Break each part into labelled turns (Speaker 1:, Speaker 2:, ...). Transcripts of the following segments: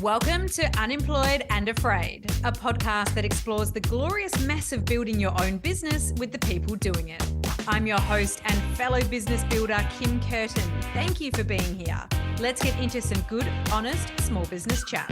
Speaker 1: Welcome to Unemployed and Afraid, a podcast that explores the glorious mess of building your own business with the people doing it. I'm your host and fellow business builder, Kim Curtin. Thank you for being here. Let's get into some good, honest, small business chat.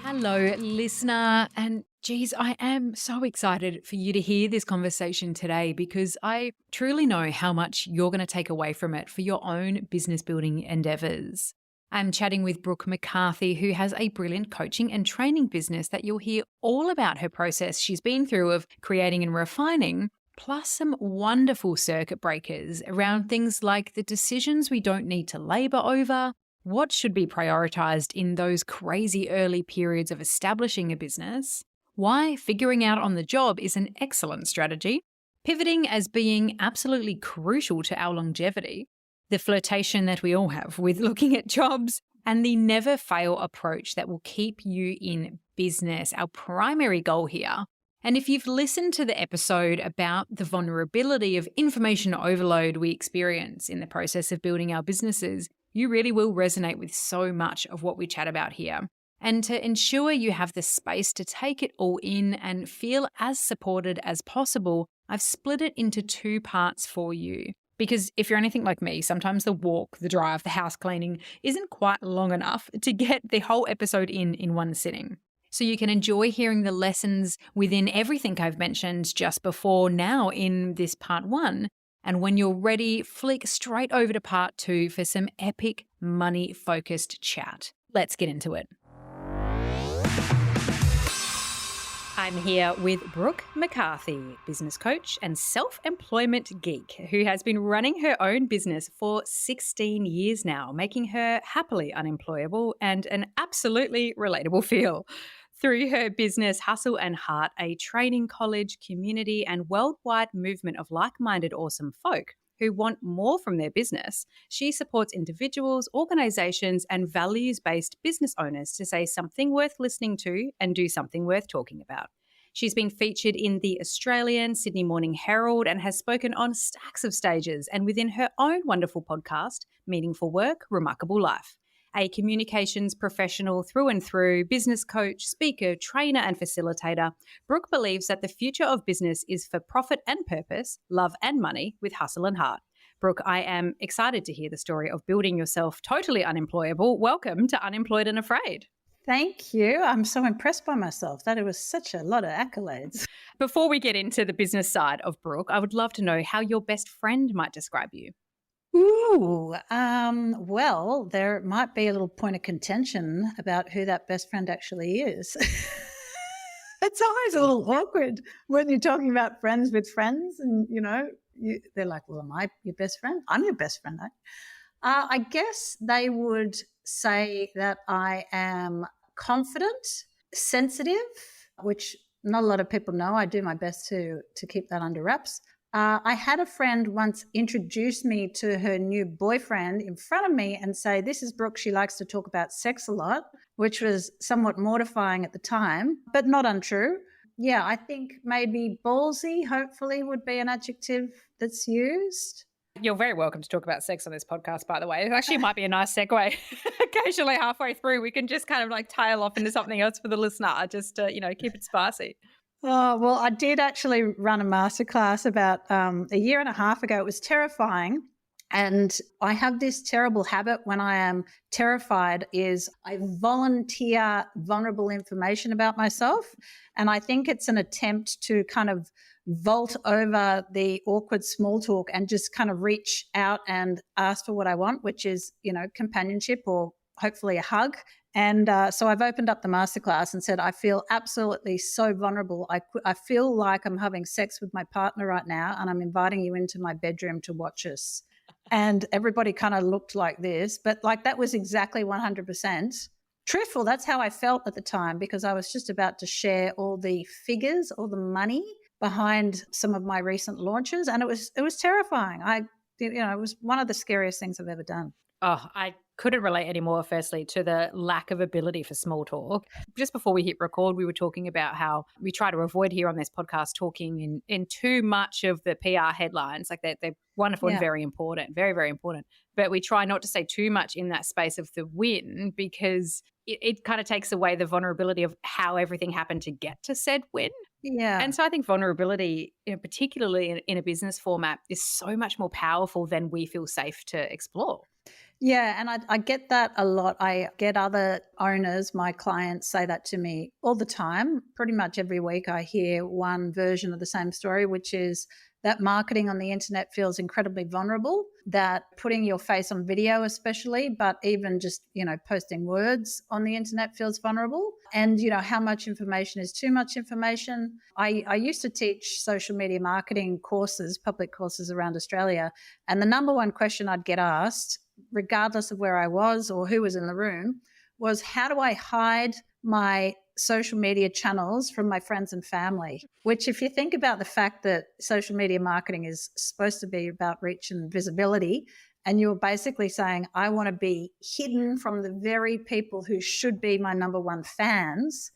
Speaker 1: Hello, listener. And geez, I am so excited for you to hear this conversation today because I truly know how much you're going to take away from it for your own business building endeavors. I'm chatting with Brook McCarthy, who has a brilliant coaching and training business that you'll hear all about her process she's been through of creating and refining, plus some wonderful circuit breakers around things like the decisions we don't need to labour over, what should be prioritised in those crazy early periods of establishing a business, why figuring out on the job is an excellent strategy, pivoting as being absolutely crucial to our longevity, the flirtation that we all have with looking at jobs, and the never fail approach that will keep you in business, our primary goal here. And if you've listened to the episode about the vulnerability of information overload we experience in the process of building our businesses, you really will resonate with so much of what we chat about here. And to ensure you have the space to take it all in and feel as supported as possible, I've split it into two parts for you. Because if you're anything like me, sometimes the walk, the drive, the house cleaning isn't quite long enough to get the whole episode in one sitting. So you can enjoy hearing the lessons within everything I've mentioned just before now in this part one. And when you're ready, flick straight over to part two for some epic money-focused chat. Let's get into it. I'm here with Brook McCarthy, business coach and self-employment geek who has been running her own business for 16 years now, making her happily unemployable and an absolutely relatable feel. Through her business, Hustle and Heart, a training college, community and worldwide movement of like-minded awesome folk who want more from their business, she supports individuals, organizations and values-based business owners to say something worth listening to and do something worth talking about. She's been featured in the Australian, Sydney Morning Herald and has spoken on stacks of stages and within her own wonderful podcast, Meaningful Work, Remarkable Life. A communications professional through and through, business coach, speaker, trainer and facilitator, Brook believes that the future of business is for profit and purpose, love and money with hustle and heart. Brook, I am excited to hear the story of building yourself totally unemployable. Welcome to Unemployed and Afraid.
Speaker 2: Thank you. I'm so impressed by myself. That it was such a lot of accolades.
Speaker 1: Before we get into the business side of Brook, I would love to know how your best friend might describe you.
Speaker 2: Well, there might be a little point of contention about who that best friend actually is. It's always a little awkward when you're talking about friends with friends and, they're like, well, am I your best friend? I'm your best friend. I guess they would say that I am confident, sensitive, which not a lot of people know. I do my best to keep that under wraps. I had a friend once introduce me to her new boyfriend in front of me and say, this is Brooke, she likes to talk about sex a lot, which was somewhat mortifying at the time, but not untrue. Yeah, I think maybe ballsy, hopefully, would be an adjective that's used.
Speaker 1: You're very welcome to talk about sex on this podcast, by the way. It actually might be a nice segue. Occasionally halfway through, we can just kind of like tail off into something else for the listener, just to, keep it spicy.
Speaker 2: Oh, well, I did actually run a masterclass about a year and a half ago. It was terrifying. And I have this terrible habit when I am terrified is I volunteer vulnerable information about myself. And I think it's an attempt to kind of vault over the awkward small talk and just kind of reach out and ask for what I want, which is, companionship or hopefully a hug. And so I've opened up the masterclass and said, I feel absolutely so vulnerable. I feel like I'm having sex with my partner right now and I'm inviting you into my bedroom to watch us. And everybody kind of looked like this, but like that was exactly 100% truthful. That's how I felt at the time because I was just about to share all the figures, all the money behind some of my recent launches. And it was terrifying. It was one of the scariest things I've ever done.
Speaker 1: Oh, I couldn't relate anymore, firstly, to the lack of ability for small talk. Just before we hit record, we were talking about how we try to avoid here on this podcast talking in too much of the PR headlines. Like they're wonderful and very important, very, very important. But we try not to say too much in that space of the win, because it kind of takes away the vulnerability of how everything happened to get to said win.
Speaker 2: Yeah.
Speaker 1: And so I think vulnerability, particularly in a business format, is so much more powerful than we feel safe to explore.
Speaker 2: Yeah, and I get that a lot. I get other owners, my clients, say that to me all the time. Pretty much every week I hear one version of the same story, which is that marketing on the internet feels incredibly vulnerable, that putting your face on video especially, but even just, posting words on the internet feels vulnerable. And, how much information is too much information. I used to teach social media marketing courses, public courses around Australia. And the number one question I'd get asked, regardless of where I was or who was in the room, was how do I hide my social media channels from my friends and family? Which, if you think about the fact that social media marketing is supposed to be about reach and visibility, and you're basically saying, I want to be hidden from the very people who should be my number one fans,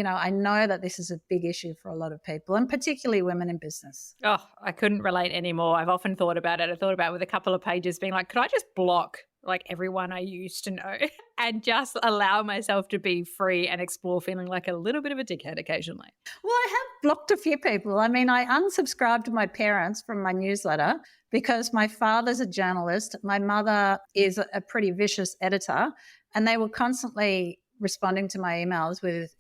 Speaker 2: I know that this is a big issue for a lot of people, and particularly women in business.
Speaker 1: Oh, I couldn't relate anymore. I've often thought about it. I thought about it with a couple of pages being like, could I just block like everyone I used to know and just allow myself to be free and explore feeling like a little bit of a dickhead occasionally?
Speaker 2: Well, I have blocked a few people. I mean, I unsubscribed to my parents from my newsletter because my father's a journalist. My mother is a pretty vicious editor, and they were constantly responding to my emails with,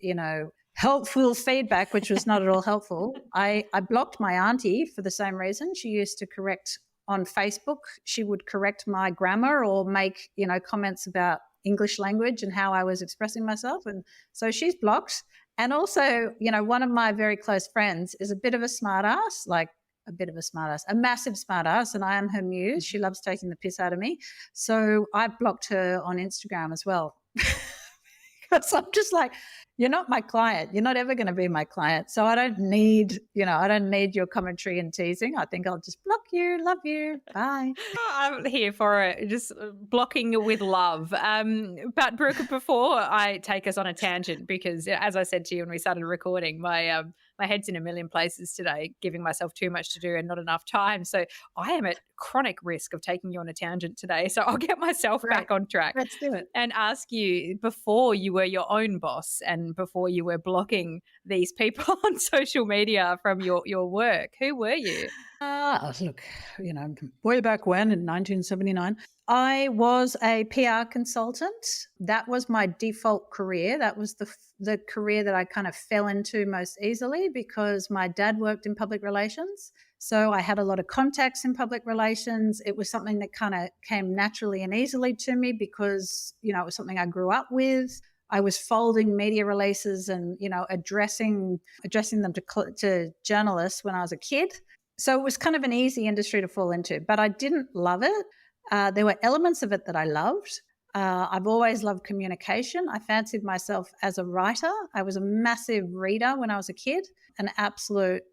Speaker 2: helpful feedback, which was not at all helpful. I blocked my auntie for the same reason. She used to correct on Facebook. She would correct my grammar or make, comments about English language and how I was expressing myself. And so she's blocked. And also, one of my very close friends is a bit of a smart ass, a massive smart ass, and I am her muse. She loves taking the piss out of me. So I blocked her on Instagram as well. Because I'm just like, you're not my client. You're not ever going to be my client. So I don't need your commentary and teasing. I think I'll just block you. Love you. Bye.
Speaker 1: I'm here for it. Just blocking with love. But Brooke, before I take us on a tangent, because as I said to you when we started recording, my head's in a million places today, giving myself too much to do and not enough time. So I am at chronic risk of taking you on a tangent today. So I'll get myself back on track.
Speaker 2: Let's do it.
Speaker 1: And ask you, before you were your own boss and before you were blocking these people on social media from your work, who were you?
Speaker 2: Look, way back when in 1979, I was a PR consultant. That was my default career. That was the career that I kind of fell into most easily because my dad worked in public relations. So I had a lot of contacts in public relations. It was something that kind of came naturally and easily to me because, it was something I grew up with. I was folding media releases and, addressing them to journalists when I was a kid. So it was kind of an easy industry to fall into, but I didn't love it. There were elements of it that I loved. I've always loved communication. I fancied myself as a writer. I was a massive reader when I was a kid, an absolute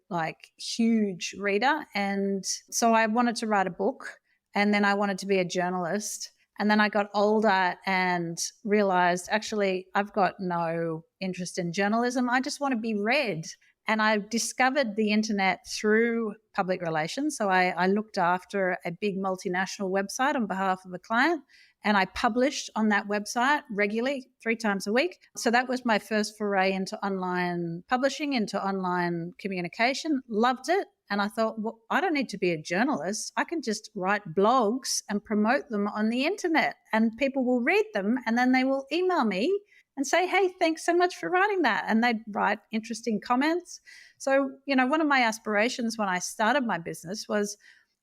Speaker 2: huge reader. And so I wanted to write a book, and then I wanted to be a journalist. And then I got older and realized, actually, I've got no interest in journalism. I just want to be read. And I discovered the internet through public relations. So I looked after a big multinational website on behalf of a client, and I published on that website regularly 3 times a week. So that was my first foray into online publishing, into online communication. Loved it. And I thought, well, I don't need to be a journalist. I can just write blogs and promote them on the internet, and people will read them, and then they will email me and say, hey, thanks so much for writing that. And they'd write interesting comments. So, one of my aspirations when I started my business was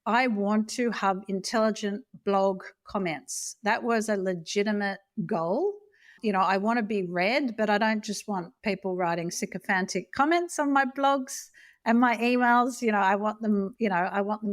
Speaker 2: I want to have intelligent blog comments. That was a legitimate goal. I want to be read, but I don't just want people writing sycophantic comments on my blogs and my emails. I want them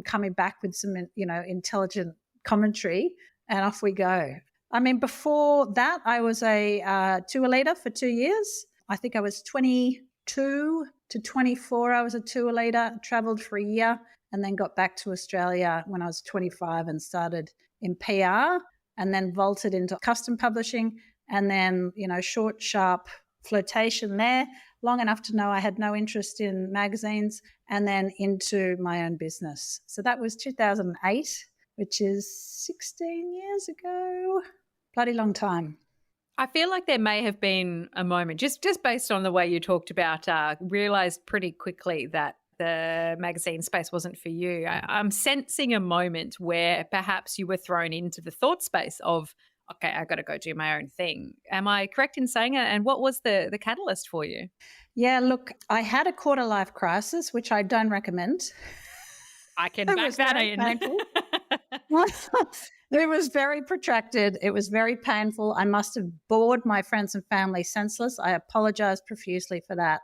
Speaker 2: coming back with some, intelligent commentary, and off we go. I mean, before that, I was a tour leader for 2 years. I think I was 22 to 24. I was a tour leader, traveled for a year, and then got back to Australia when I was 25 and started in PR. and then vaulted into custom publishing, and then, short, sharp flirtation there, long enough to know I had no interest in magazines, and then into my own business. So that was 2008, which is 16 years ago. Bloody long time.
Speaker 1: I feel like there may have been a moment, just based on the way you talked about, realised pretty quickly that the magazine space wasn't for you. I'm sensing a moment where perhaps you were thrown into the thought space of, okay, I got to go do my own thing. Am I correct in saying it? And what was the catalyst for you?
Speaker 2: Yeah, look, I had a quarter life crisis, which I don't recommend.
Speaker 1: I can back that in.
Speaker 2: It was very protracted. It was very painful. I must have bored my friends and family senseless. I apologize profusely for that.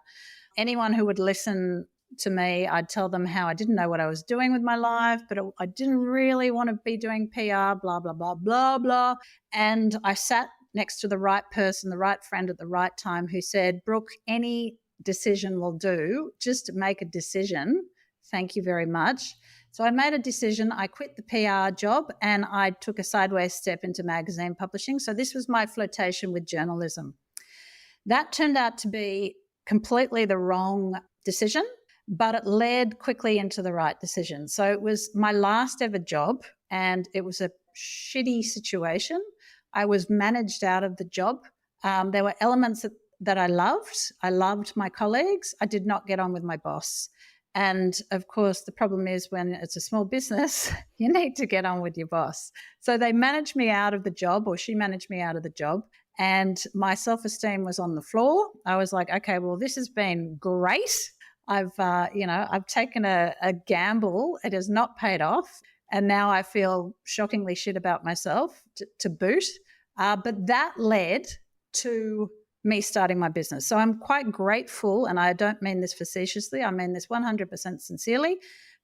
Speaker 2: Anyone who would listen to me, I'd tell them how I didn't know what I was doing with my life, but I didn't really want to be doing PR, blah, blah, blah, blah, blah. And I sat next to the right person, the right friend at the right time who said, Brooke, any decision will do. Just make a decision. Thank you very much. So I made a decision. I quit the PR job and I took a sideways step into magazine publishing. So this was my flirtation with journalism. That turned out to be completely the wrong decision, but it led quickly into the right decision. So it was my last ever job and it was a shitty situation. I was managed out of the job. There were elements that I loved. I loved my colleagues. I did not get on with my boss. And of course, the problem is when it's a small business, you need to get on with your boss. So they managed me out of the job, or she managed me out of the job, and my self-esteem was on the floor. I was like, okay, well, this has been great. I've taken a gamble. It has not paid off. And now I feel shockingly shit about myself to boot. But that led to me starting my business. So I'm quite grateful, and I don't mean this facetiously, I mean this 100% sincerely,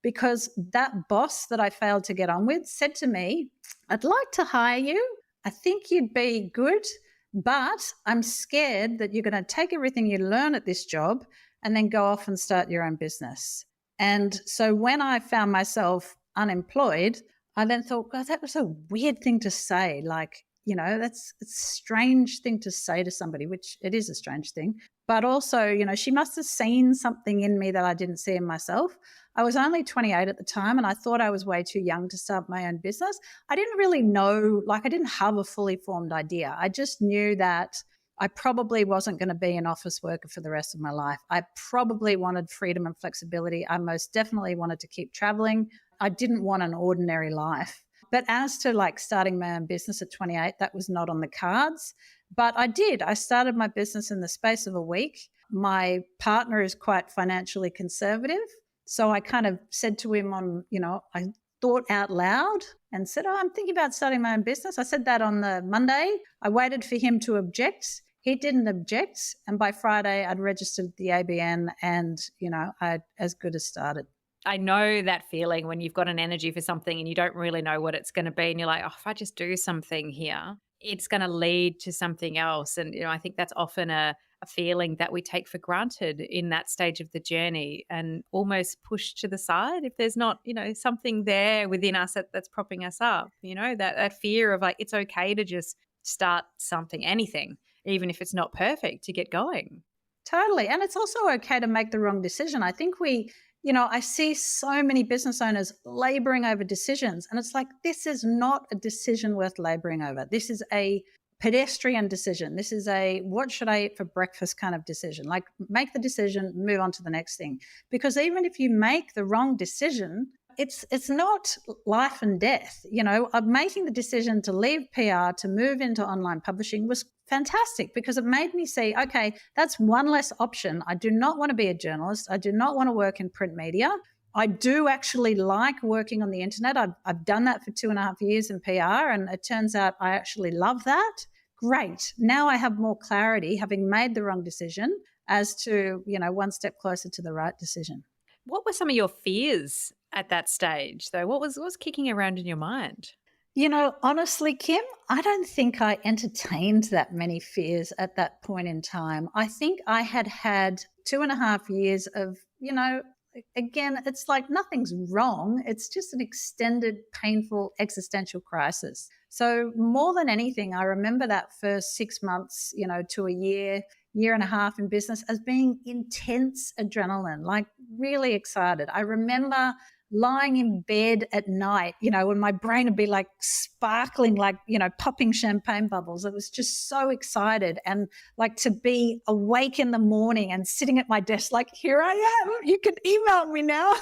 Speaker 2: because that boss that I failed to get on with said to me, I'd like to hire you. I think you'd be good, but I'm scared that you're going to take everything you learn at this job and then go off and start your own business. And so when I found myself unemployed, I then thought, God, that was a weird thing to say. Like, it's a strange thing to say to somebody, which it is a strange thing. But also, she must have seen something in me that I didn't see in myself. I was only 28 at the time, and I thought I was way too young to start my own business. I didn't really know, I didn't have a fully formed idea. I just knew that I probably wasn't going to be an office worker for the rest of my life. I probably wanted freedom and flexibility. I most definitely wanted to keep traveling. I didn't want an ordinary life. But as to starting my own business at 28, that was not on the cards. But I did. I started my business in the space of a week. My partner is quite financially conservative. So I kind of said to him I thought out loud and said, I'm thinking about starting my own business. I said that on the Monday. I waited for him to object. He didn't object. And by Friday, I'd registered the ABN and, I'd as good as started.
Speaker 1: I know that feeling when you've got an energy for something and you don't really know what it's going to be. And you're like, if I just do something here, it's going to lead to something else. And, I think that's often a feeling that we take for granted in that stage of the journey and almost push to the side if there's not, something there within us that's propping us up, that fear of it's okay to just start something, anything, even if it's not perfect, to get going.
Speaker 2: Totally. And it's also okay to make the wrong decision. I think I see so many business owners laboring over decisions, and it's like, this is not a decision worth laboring over. This is a pedestrian decision. This is a what should I eat for breakfast kind of decision. Make the decision, move on to the next thing. Because even if you make the wrong decision, it's not life and death. Making the decision to leave PR to move into online publishing was fantastic because it made me see, okay, that's one less option. I do not want to be a journalist. I do not want to work in print media. I do actually like working on the internet. I've done that for 2.5 years in PR, and it turns out I actually love that. Great. Now I have more clarity, having made the wrong decision, as to, one step closer to the right decision.
Speaker 1: What were some of your fears at that stage, though? What was kicking around in your mind?
Speaker 2: Honestly, Kim, I don't think I entertained that many fears at that point in time. I think I had 2.5 years of, again, it's like nothing's wrong. It's just an extended, painful existential crisis. So more than anything, I remember that first 6 months, to a year and a half in business as being intense adrenaline, like really excited. I remember lying in bed at night, when my brain would be like sparkling, like, popping champagne bubbles. It was just so excited. And like to be awake in the morning and sitting at my desk, like, here I am, you can email me now.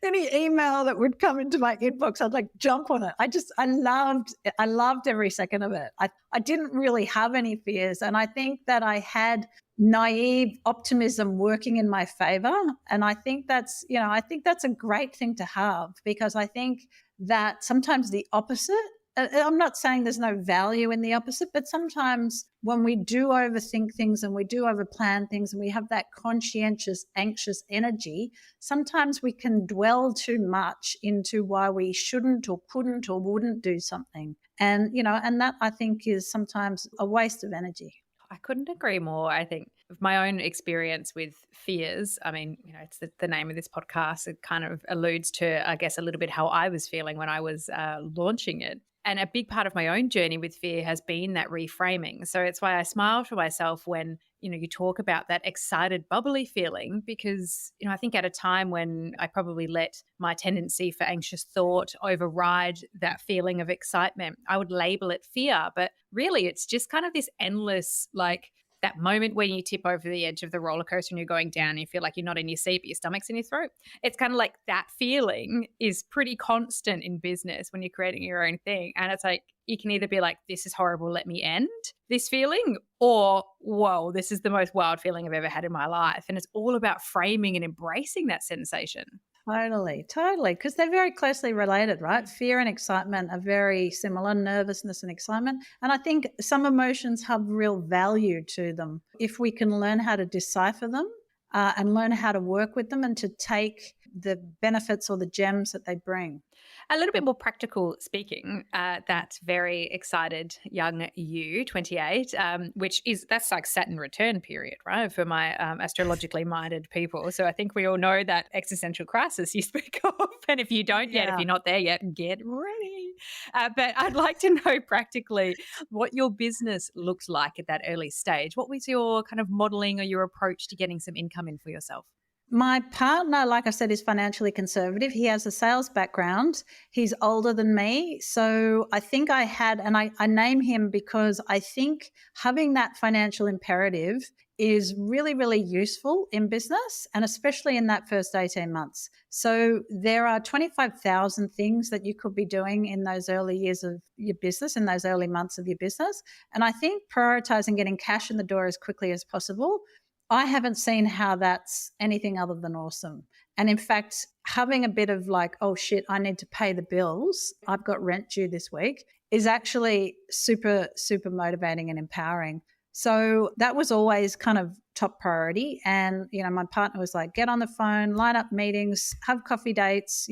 Speaker 2: Any email that would come into my inbox, I'd like jump on it. I loved every second of it. I didn't really have any fears. And I think that I had naive optimism working in my favor. And I think that's a great thing to have, because I think that sometimes the opposite, I'm not saying there's no value in the opposite, but sometimes when we do overthink things and we do overplan things and we have that conscientious, anxious energy, sometimes we can dwell too much into why we shouldn't or couldn't or wouldn't do something. And, and that I think is sometimes a waste of energy.
Speaker 1: I couldn't agree more. I think of my own experience with fears. I mean, it's the name of this podcast. It kind of alludes to, I guess, a little bit how I was feeling when I was launching it. And a big part of my own journey with fear has been that reframing. So it's why I smile to myself when, you talk about that excited, bubbly feeling, because, I think at a time when I probably let my tendency for anxious thought override that feeling of excitement, I would label it fear. But really, it's just kind of this endless, like, that moment when you tip over the edge of the roller coaster and you're going down and you feel like you're not in your seat, but your stomach's in your throat. It's kind of like that feeling is pretty constant in business when you're creating your own thing. And it's like, you can either be like, this is horrible, let me end this feeling, or, whoa, this is the most wild feeling I've ever had in my life. And it's all about framing and embracing that sensation.
Speaker 2: Totally. Because they're very closely related, right? Fear and excitement are very similar, nervousness and excitement. And I think some emotions have real value to them. If we can learn how to decipher them and learn how to work with them and to take the benefits or the gems that they bring.
Speaker 1: A little bit more practical speaking, that very excited young you, 28, that's like Saturn return period, right, for my astrologically minded people. So I think we all know that existential crisis you speak of. And if you don't yet, if you're not there yet, get ready. But I'd like to know practically what your business looked like at that early stage. What was your kind of modeling or your approach to getting some income in for yourself?
Speaker 2: My partner, like I said, is financially conservative. He has a sales background. He's older than me. So I think I had, and I name him because I think having that financial imperative is really, really useful in business, and especially in that first 18 months. So there are 25,000 things that you could be doing in those early years of your business, in those early months of your business. And I think prioritizing getting cash in the door as quickly as possible, I haven't seen how that's anything other than awesome. And in fact, having a bit of like, oh shit, I need to pay the bills, I've got rent due this week, is actually super, super motivating and empowering. So that was always kind of top priority. And, my partner was like, get on the phone, line up meetings, have coffee dates,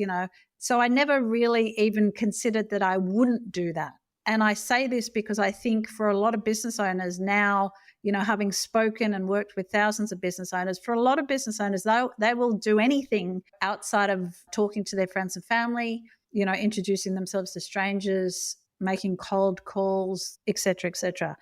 Speaker 2: So I never really even considered that I wouldn't do that. And I say this because I think for a lot of business owners now, having spoken and worked with thousands of business owners, for a lot of business owners, they will do anything outside of talking to their friends and family, introducing themselves to strangers, making cold calls, et cetera, et cetera.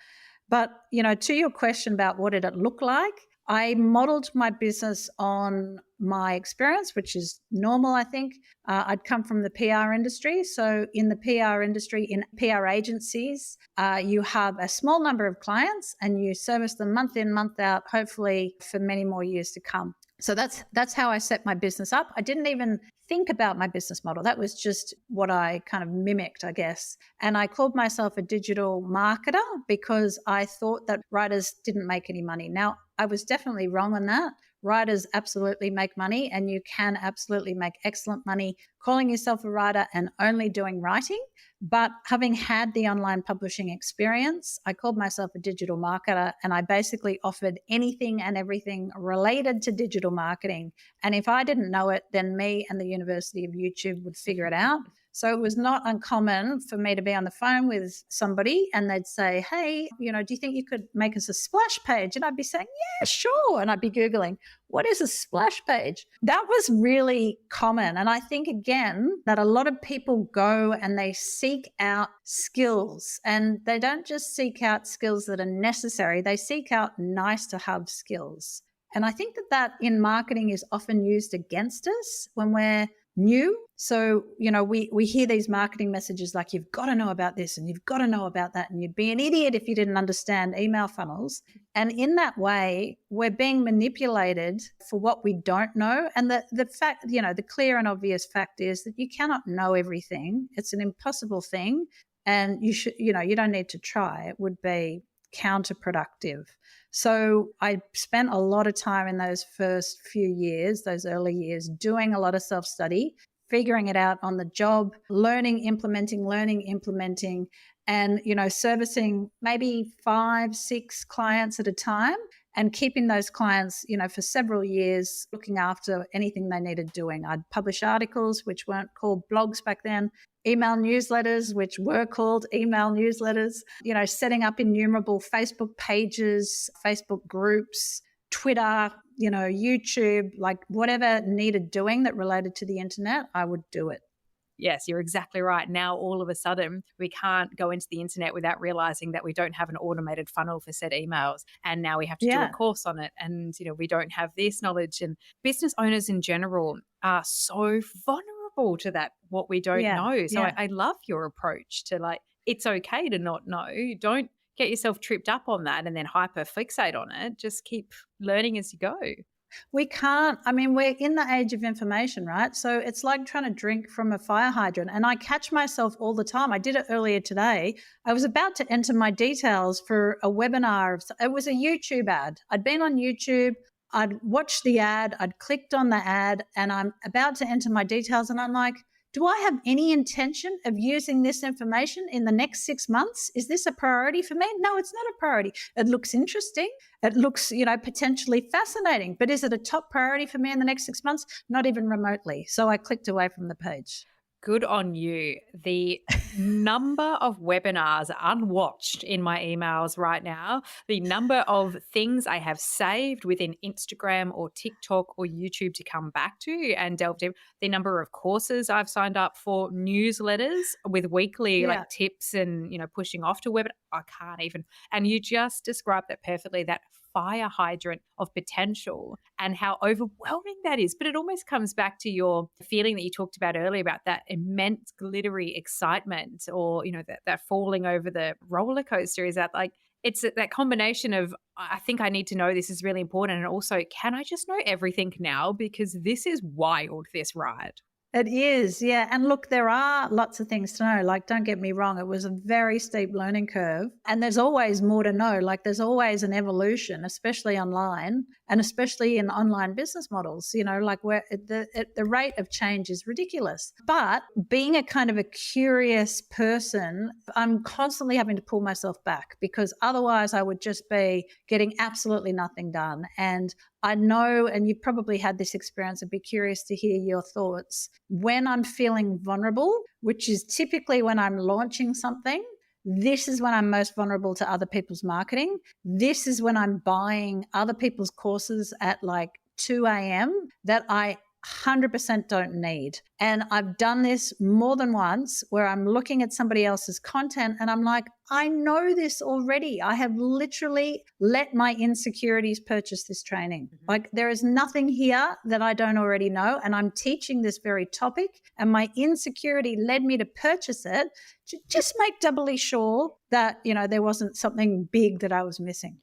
Speaker 2: But, to your question about what did it look like, I modeled my business on my experience, which is normal, I think. I'd come from the PR industry. So in the PR industry, in PR agencies, you have a small number of clients and you service them month in, month out, hopefully for many more years to come. So that's how I set my business up. I didn't even think about my business model. That was just what I kind of mimicked, I guess. And I called myself a digital marketer because I thought that writers didn't make any money. Now, I was definitely wrong on that. Writers absolutely make money, and you can absolutely make excellent money calling yourself a writer and only doing writing. But having had the online publishing experience, I called myself a digital marketer, and I basically offered anything and everything related to digital marketing. And if I didn't know it, then me and the University of YouTube would figure it out. So it was not uncommon for me to be on the phone with somebody and they'd say, hey, do you think you could make us a splash page? And I'd be saying, yeah, sure. And I'd be Googling, what is a splash page? That was really common. And I think, again, that a lot of people go and they seek out skills, and they don't just seek out skills that are necessary. They seek out nice to have skills. And I think that in marketing is often used against us when we're new. So, we hear these marketing messages like, you've got to know about this and you've got to know about that. And you'd be an idiot if you didn't understand email funnels. And in that way, we're being manipulated for what we don't know. And the fact, the clear and obvious fact is that you cannot know everything. It's an impossible thing. And you don't need to try. It would be counterproductive. So I spent a lot of time in those first few years, those early years, doing a lot of self-study, figuring it out on the job, learning, implementing, and, servicing maybe 5-6 clients at a time and keeping those clients, for several years, looking after anything they needed doing. I'd publish articles, which weren't called blogs back then, email newsletters, which were called email newsletters, setting up innumerable Facebook pages, Facebook groups, Twitter, YouTube, like whatever needed doing that related to the internet, I would do it.
Speaker 1: Yes, you're exactly right. Now, all of a sudden, we can't go into the internet without realizing that we don't have an automated funnel for said emails. And now we have to do a course on it. And, we don't have this knowledge. And business owners in general are so vulnerable to that, what we don't know. So I love your approach to it's okay to not know. Don't get yourself tripped up on that and then hyper fixate on it. Just keep learning as you go.
Speaker 2: We can't, we're in the age of information, right? So it's like trying to drink from a fire hydrant. And I catch myself all the time. I did it earlier today. I was about to enter my details for a webinar. It was a YouTube ad. I'd been on YouTube. I'd watched the ad. I'd clicked on the ad and I'm about to enter my details. And I'm like, do I have any intention of using this information in the next 6 months? Is this a priority for me? No, it's not a priority. It looks interesting. It looks, potentially fascinating. But is it a top priority for me in the next 6 months? Not even remotely. So I clicked away from the page.
Speaker 1: Good on you. The number of webinars unwatched in my emails right now, the number of things I have saved within Instagram or TikTok or YouTube to come back to and delve deep, the number of courses I've signed up for, newsletters with weekly tips and, pushing off to webinar. I can't even. And you just described that perfectly, that fire hydrant of potential and how overwhelming that is. But it almost comes back to your feeling that you talked about earlier about that immense glittery excitement or, that falling over the roller coaster. Is that it's that combination of, I think I need to know this is really important. And also, can I just know everything now? Because this is wild, this ride.
Speaker 2: It is, yeah. And look, there are lots of things to know. Don't get me wrong, it was a very steep learning curve. And there's always more to know. There's always an evolution, especially online and especially in online business models, where the rate of change is ridiculous. But being a kind of a curious person, I'm constantly having to pull myself back because otherwise I would just be getting absolutely nothing done. And I know, and you've probably had this experience, I'd be curious to hear your thoughts. When I'm feeling vulnerable, which is typically when I'm launching something, this is when I'm most vulnerable to other people's marketing. This is when I'm buying other people's courses at 2 a.m. that I 100% don't need. And I've done this more than once where I'm looking at somebody else's content and I'm like, I know this already. I have literally let my insecurities purchase this training. There is nothing here that I don't already know. And I'm teaching this very topic and my insecurity led me to purchase it to just make doubly sure that, there wasn't something big that I was missing.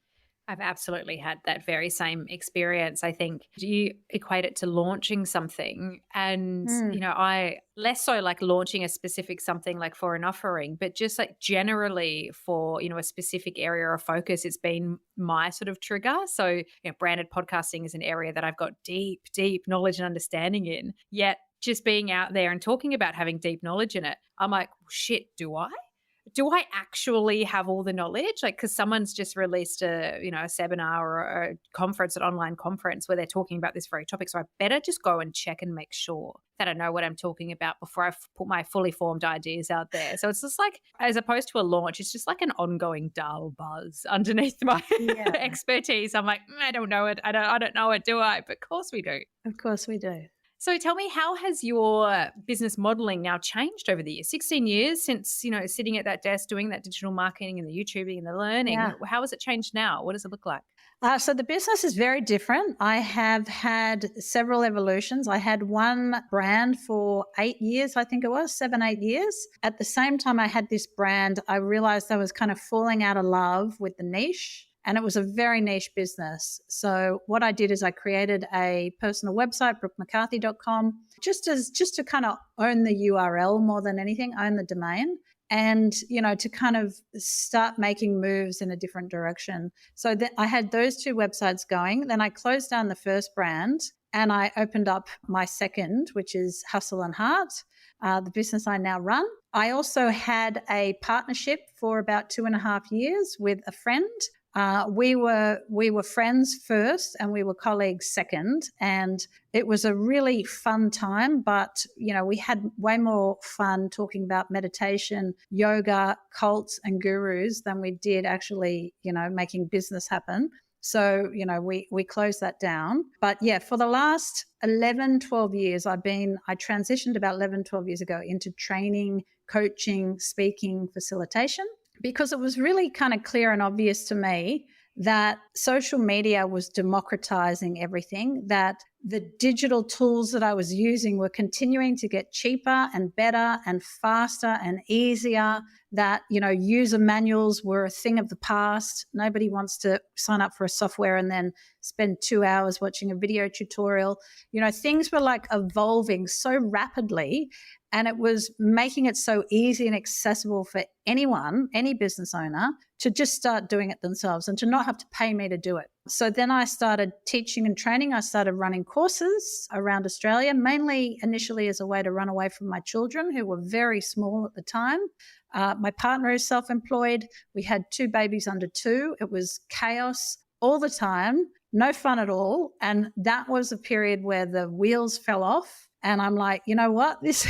Speaker 1: I've absolutely had that very same experience. I think you equate it to launching something and, I less so launching a specific something for an offering, but just generally for, a specific area of focus, it's been my sort of trigger. So, branded podcasting is an area that I've got deep knowledge and understanding in, yet just being out there and talking about having deep knowledge in it, I'm like, well, shit, do I? do I actually have all the knowledge? Like, because someone's just released a seminar or a conference, an online conference where they're talking about this very topic. So I better just go and check and make sure that I know what I'm talking about before I put my fully formed ideas out there. So it's just like, as opposed to a launch, it's just like an ongoing dull buzz underneath my expertise. I'm like, I don't know it. I don't know it, do I? But of course we do.
Speaker 2: Of course we do.
Speaker 1: So tell me, how has your business modeling now changed over the years? 16 years since, sitting at that desk doing that digital marketing and the YouTubing and the learning. Yeah. How has it changed now? What does it look like?
Speaker 2: So the business is very different. I have had several evolutions. I had one brand for 8 years, I think it was, 7-8 years. At the same time I had this brand, I realized I was kind of falling out of love with the niche. And it was a very niche business. So what I did is I created a personal website, brookmccarthy.com, just to kind of own the URL more than anything, own the domain, and, to kind of start making moves in a different direction. So I had those two websites going. Then I closed down the first brand and I opened up my second, which is Hustle and Heart, the business I now run. I also had a partnership for about 2.5 years with a friend. We were friends first and we were colleagues second, and it was a really fun time, but we had way more fun talking about meditation, yoga, cults and gurus than we did actually, making business happen. So, we closed that down. But yeah, for the last 11, 12 years, I transitioned about 11, 12 years ago into training, coaching, speaking, facilitation, because it was really kind of clear and obvious to me that social media was democratizing everything, that the digital tools that I was using were continuing to get cheaper and better and faster and easier, that, user manuals were a thing of the past. Nobody wants to sign up for a software and then spend 2 hours watching a video tutorial. Things were like evolving so rapidly, and it was making it so easy and accessible for anyone, any business owner, to just start doing it themselves and to not have to pay me to do it. So then I started teaching and training. I started running courses around Australia, mainly initially as a way to run away from my children, who were very small at the time. My partner is self-employed. We had 2 babies under 2. It was chaos all the time, no fun at all. And that was a period where the wheels fell off. And I'm like, you know what? This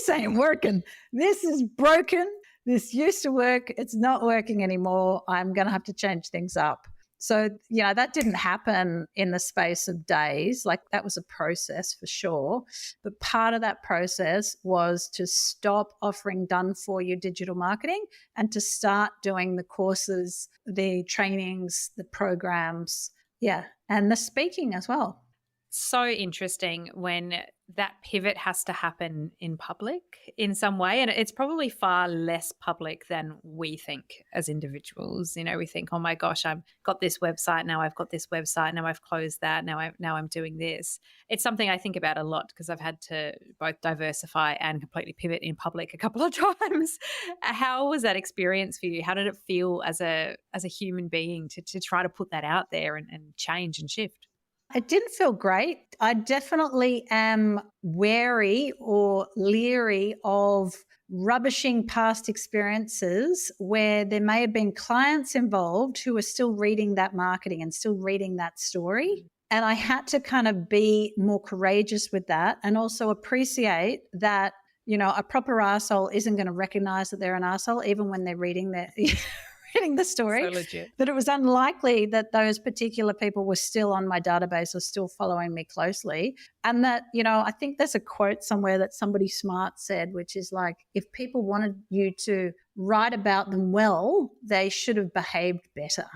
Speaker 2: ain't working. This is broken. This used to work. It's not working anymore. I'm going to have to change things up. So, that didn't happen in the space of days. Like, that was a process for sure. But part of that process was to stop offering done-for-you digital marketing and to start doing the courses, the trainings, the programs, and the speaking as well.
Speaker 1: So interesting when that pivot has to happen in public in some way. And it's probably far less public than we think as individuals. We think, oh my gosh, I've got this website. Now I've got this website. Now I've closed that. Now I'm doing this. It's something I think about a lot because I've had to both diversify and completely pivot in public a couple of times. How was that experience for you? How did it feel as a human being to try to put that out there and change and shift?
Speaker 2: It didn't feel great. I definitely am wary or leery of rubbishing past experiences where there may have been clients involved who are still reading that marketing and still reading that story. And I had to kind of be more courageous with that and also appreciate that, a proper arsehole isn't going to recognize that they're an arsehole even when they're reading the story.
Speaker 1: So legit.
Speaker 2: That it was unlikely that those particular people were still on my database or still following me closely. And that, I think there's a quote somewhere that somebody smart said, which is like, if people wanted you to write about them well, they should have behaved better.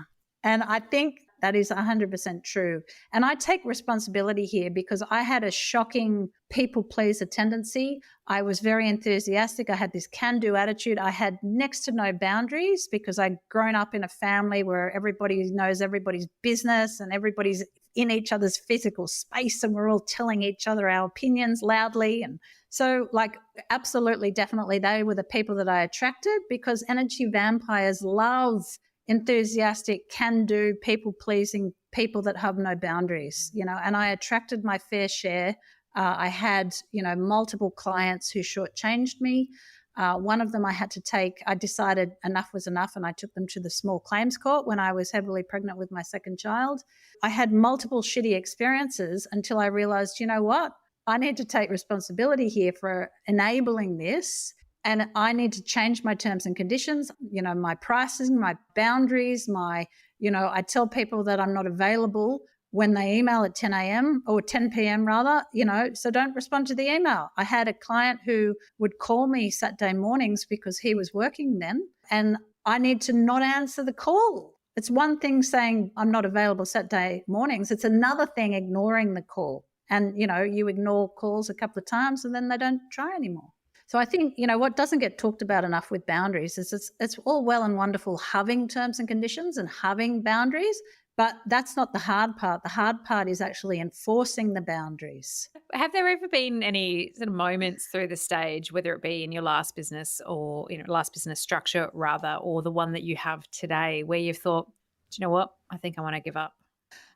Speaker 2: And I think that is 100% true. And I take responsibility here because I had a shocking people pleaser tendency. I was very enthusiastic. I had this can-do attitude. I had next to no boundaries because I'd grown up in a family where everybody knows everybody's business and everybody's in each other's physical space and we're all telling each other our opinions loudly. And so absolutely, definitely they were the people that I attracted because energy vampires love enthusiastic, can-do, people-pleasing people that have no boundaries, and I attracted my fair share. I had, multiple clients who shortchanged me. One of them I decided enough was enough, and I took them to the small claims court when I was heavily pregnant with my second child. I had multiple shitty experiences until I realized, you know what? I need to take responsibility here for enabling this. And I need to change my terms and conditions, my pricing, my boundaries, I tell people that I'm not available when they email at 10 a.m. or 10 p.m. rather, so don't respond to the email. I had a client who would call me Saturday mornings because he was working then, and I need to not answer the call. It's one thing saying I'm not available Saturday mornings. It's another thing ignoring the call. And, you ignore calls a couple of times and then they don't try anymore. So I think, what doesn't get talked about enough with boundaries is it's all well and wonderful having terms and conditions and having boundaries, but that's not the hard part. The hard part is actually enforcing the boundaries.
Speaker 1: Have there ever been any sort of moments through the stage, whether it be in your last business or, last business structure rather, or the one that you have today, where you've thought, do you know what? I think I want to give up.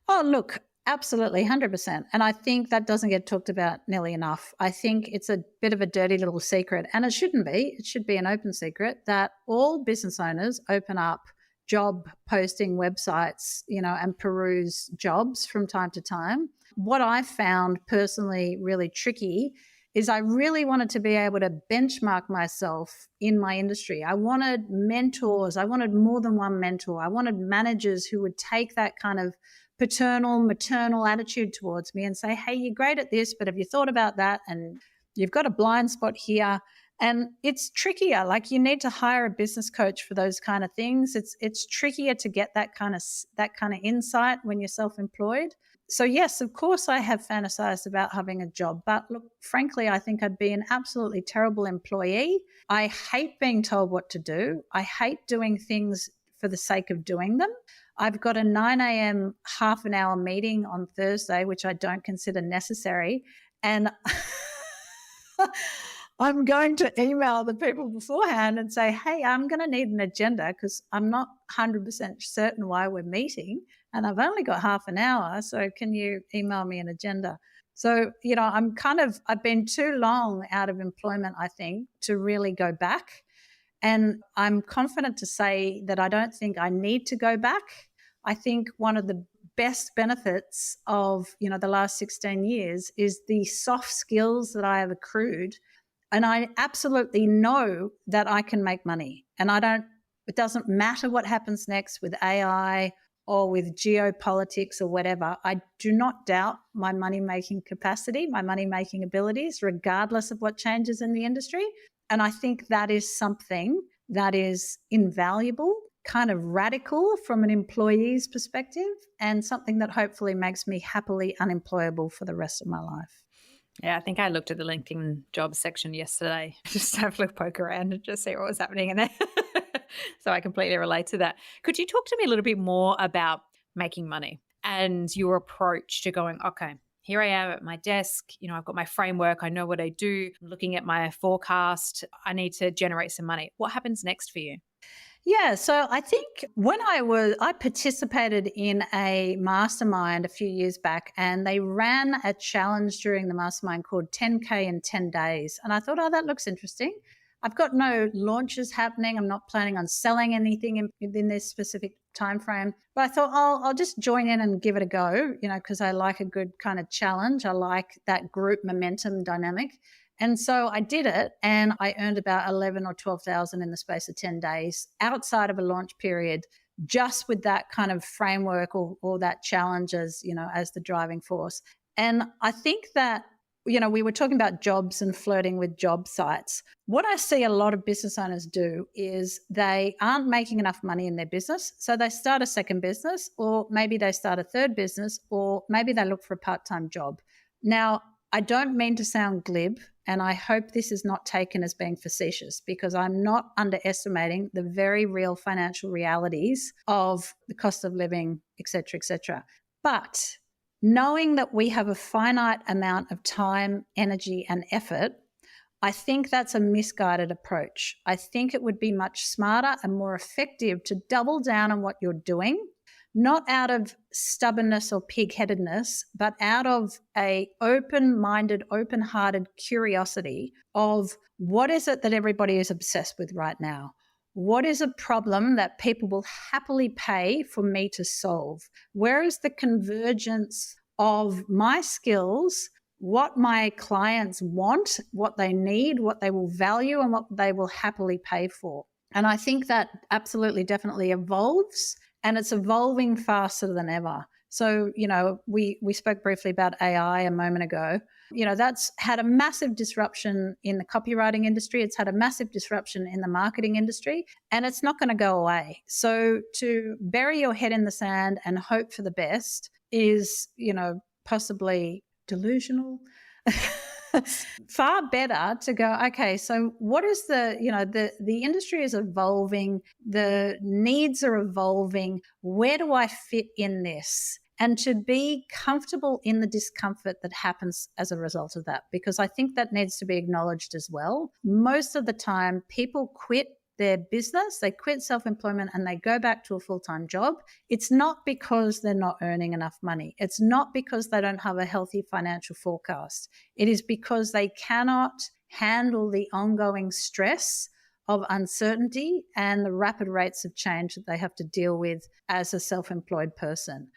Speaker 2: Oh, look, absolutely, 100%. And I think that doesn't get talked about nearly enough. I think it's a bit of a dirty little secret, and it shouldn't be. It should be an open secret that all business owners open up job posting websites, and peruse jobs from time to time. What I found personally really tricky is I really wanted to be able to benchmark myself in my industry. I wanted mentors. I wanted more than one mentor. I wanted managers who would take that kind of paternal, maternal attitude towards me and say, hey, you're great at this, but have you thought about that? And you've got a blind spot here. And it's trickier. Like, you need to hire a business coach for those kind of things. It's trickier to get that kind of insight when you're self-employed. So yes, of course, I have fantasized about having a job, but look, frankly, I think I'd be an absolutely terrible employee. I hate being told what to do. I hate doing things for the sake of doing them. I've got a 9 a.m. half an hour meeting on Thursday, which I don't consider necessary. And I'm going to email the people beforehand and say, hey, I'm going to need an agenda because I'm not 100% certain why we're meeting. And I've only got half an hour. So can you email me an agenda? So, I've been too long out of employment, I think, to really go back. And I'm confident to say that I don't think I need to go back. I think one of the best benefits of, the last 16 years is the soft skills that I have accrued. And I absolutely know that I can make money. And it doesn't matter what happens next with AI or with geopolitics or whatever. I do not doubt my money-making capacity, my money-making abilities, regardless of what changes in the industry. And I think that is something that is invaluable, kind of radical from an employee's perspective, and something that hopefully makes me happily unemployable for the rest of my life.
Speaker 1: Yeah, I think I looked at the LinkedIn jobs section yesterday just to have a look, poke around and just see what was happening in there. So I completely relate to that. Could you talk to me a little bit more about making money and your approach to going, okay, here I am at my desk, I've got my framework, I know what I do, I'm looking at my forecast, I need to generate some money. What happens next for you?
Speaker 2: Yeah, so I think when I participated in a mastermind a few years back, and they ran a challenge during the mastermind called 10K in 10 days. And I thought, that looks interesting. I've got no launches happening. I'm not planning on selling anything within this specific time frame. But I thought, I'll just join in and give it a go, because I like a good kind of challenge. I like that group momentum dynamic. And so I did it, and I earned about 11 or 12,000 in the space of 10 days outside of a launch period, just with that kind of framework or that challenge as the driving force. And I think that, we were talking about jobs and flirting with job sites. What I see a lot of business owners do is they aren't making enough money in their business. So they start a second business, or maybe they start a third business, or maybe they look for a part-time job. Now, I don't mean to sound glib, and I hope this is not taken as being facetious, because I'm not underestimating the very real financial realities of the cost of living, et cetera, et cetera. But knowing that we have a finite amount of time, energy, and effort, I think that's a misguided approach. I think it would be much smarter and more effective to double down on what you're doing, not out of stubbornness or pig-headedness, but out of a open-minded, open-hearted curiosity of what is it that everybody is obsessed with right now? What is a problem that people will happily pay for me to solve? Where is the convergence of my skills, what my clients want, what they need, what they will value, and what they will happily pay for? And I think that absolutely, definitely evolves, and it's evolving faster than ever. So, we spoke briefly about AI a moment ago. That's had a massive disruption in the copywriting industry. It's had a massive disruption in the marketing industry, and it's not going to go away. So to bury your head in the sand and hope for the best is, possibly delusional. Far better to go, okay, so what is the industry is evolving, the needs are evolving, where do I fit in this? And to be comfortable in the discomfort that happens as a result of that, because I think that needs to be acknowledged as well. Most of the time, people quit their business, they quit self-employment and they go back to a full-time job. It's not because they're not earning enough money. It's not because they don't have a healthy financial forecast. It is because they cannot handle the ongoing stress of uncertainty and the rapid rates of change that they have to deal with as a self-employed person.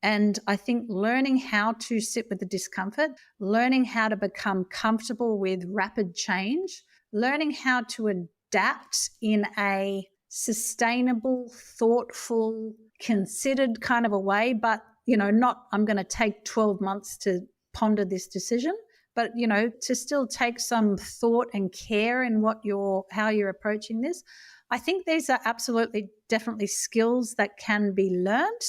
Speaker 2: And I think learning how to sit with the discomfort, learning how to become comfortable with rapid change, learning how to adapt in a sustainable, thoughtful, considered kind of a way, but, not I'm going to take 12 months to ponder this decision, but, to still take some thought and care in how you're approaching this. I think these are absolutely, definitely skills that can be learned,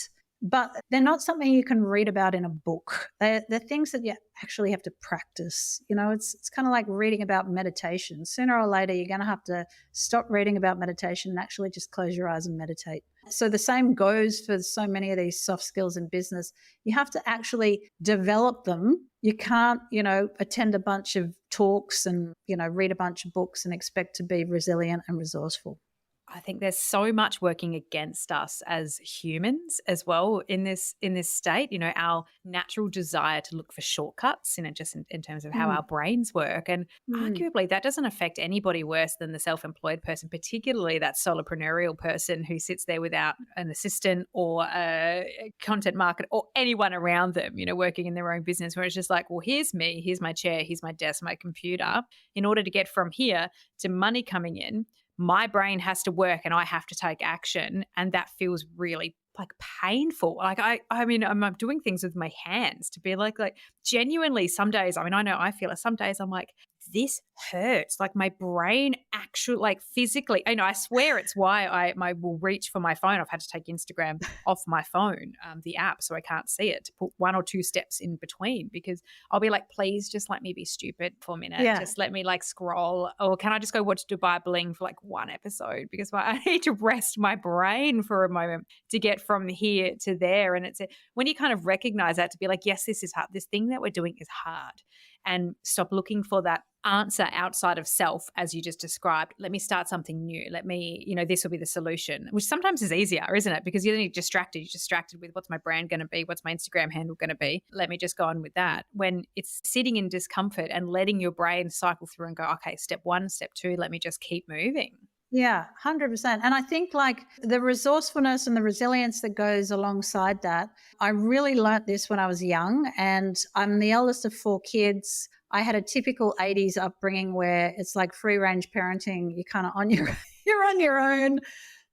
Speaker 2: but they're not something you can read about in a book. They're things that you actually have to practice. It's kind of like reading about meditation. Sooner or later, you're going to have to stop reading about meditation and actually just close your eyes and meditate. So the same goes for so many of these soft skills in business. You have to actually develop them. You can't, attend a bunch of talks and, read a bunch of books and expect to be resilient and resourceful.
Speaker 1: I think there's so much working against us as humans as well in this state. Our natural desire to look for shortcuts, just in terms of how our brains work. And arguably that doesn't affect anybody worse than the self-employed person, particularly that solopreneur person who sits there without an assistant or a content marketer or anyone around them, working in their own business, where it's just like, well, here's me, here's my chair, here's my desk, my computer. In order to get from here to money coming in, my brain has to work and I have to take action. And that feels really painful. I'm doing things with my hands to be like genuinely some days, I know I feel it. Some days I'm like, this hurts. My brain actually, physically, I swear it's why I will reach for my phone. I've had to take Instagram off my phone, the app, so I can't see it, to put 1 or 2 steps in between, because I'll be like, please just let me be stupid for a minute. Yeah. Just let me scroll, or can I just go watch Dubai Bling for 1 episode, because I need to rest my brain for a moment to get from here to there. And it's when you kind of recognize that, to be like, yes, this is hard. This thing that we're doing is hard. And stop looking for that answer outside of self, as you just described. Let me start something new. Let me, this will be the solution, which sometimes is easier, isn't it? Because you're distracted. You're distracted with what's my brand going to be? What's my Instagram handle going to be? Let me just go on with that. When it's sitting in discomfort and letting your brain cycle through and go, okay, step 1, step 2, let me just keep moving.
Speaker 2: Yeah, 100%. And I think the resourcefulness and the resilience that goes alongside that, I really learnt this when I was young, and I'm the eldest of 4 kids. I had a typical 80s upbringing where it's free range parenting. You're kind of you're on your own.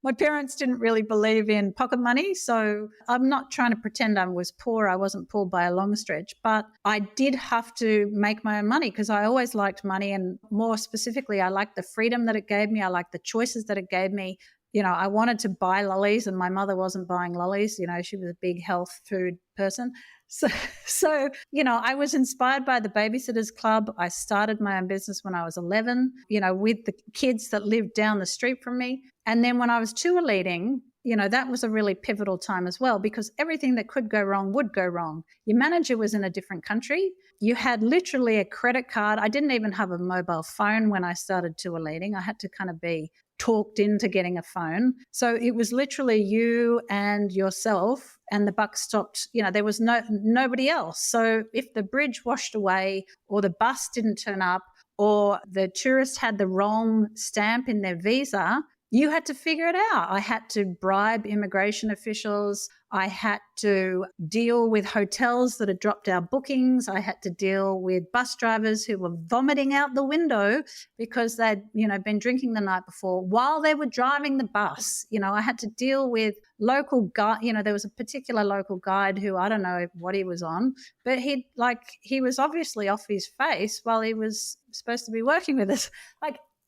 Speaker 2: My parents didn't really believe in pocket money, so I'm not trying to pretend I was poor. I wasn't poor by a long stretch, but I did have to make my own money because I always liked money, and more specifically, I liked the freedom that it gave me. I liked the choices that it gave me. I wanted to buy lollies, and my mother wasn't buying lollies. She was a big health food person. So, I was inspired by the Babysitters Club. I started my own business when I was 11, with the kids that lived down the street from me. And then when I was tour leading, that was a really pivotal time as well, because everything that could go wrong would go wrong. Your manager was in a different country. You had literally a credit card. I didn't even have a mobile phone when I started tour leading. I had to kind of be talked into getting a phone. So it was literally you and yourself, and the buck stopped. There was nobody else. So if the bridge washed away, or the bus didn't turn up, or the tourist had the wrong stamp in their visa, you had to figure it out. I had to bribe immigration officials. I had to deal with hotels that had dropped our bookings. I had to deal with bus drivers who were vomiting out the window because they'd, been drinking the night before while they were driving the bus. I had to deal with local guide. There was a particular local guide who, I don't know what he was on, but he was obviously off his face while he was supposed to be working with us.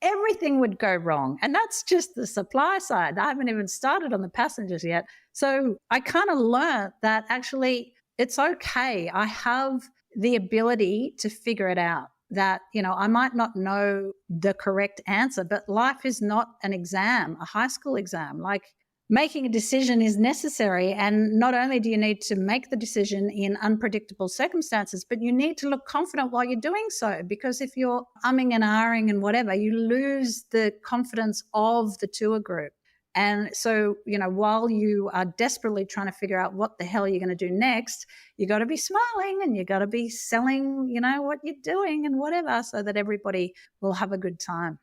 Speaker 2: Everything would go wrong. And that's just the supply side. I haven't even started on the passengers yet. So I kind of learned that actually it's okay. I have the ability to figure it out. That, I might not know the correct answer, but life is not an exam, a high school exam. Making a decision is necessary. And not only do you need to make the decision in unpredictable circumstances, but you need to look confident while you're doing so. Because if you're umming and ahhing and whatever, you lose the confidence of the tour group. And so, while you are desperately trying to figure out what the hell you're going to do next, you got to be smiling and you got to be selling, what you're doing and whatever, so that everybody will have a good time.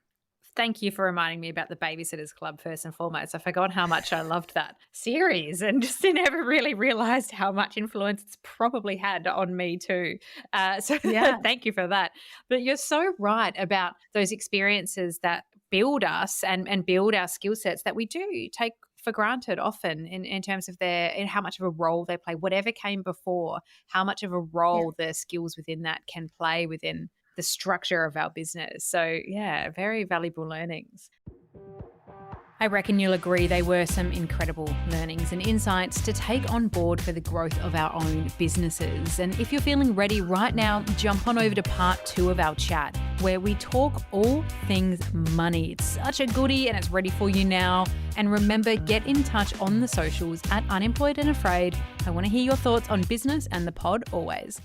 Speaker 1: Thank you for reminding me about the Babysitters Club first and foremost. I forgot how much I loved that series and just never really realized how much influence it's probably had on me too. Yeah. Thank you for that. But you're so right about those experiences that build us and build our skill sets that we do take for granted often in terms of in how much of a role they play, whatever came before, how much of a role the skills within that can play within the structure of our business. So yeah, very valuable learnings. I reckon you'll agree they were some incredible learnings and insights to take on board for the growth of our own businesses. And if you're feeling ready right now, jump on over to part 2 of our chat, where we talk all things money. It's such a goodie and it's ready for you now. And remember, get in touch on the socials at Unemployed and Afraid. I want to hear your thoughts on business and the pod always.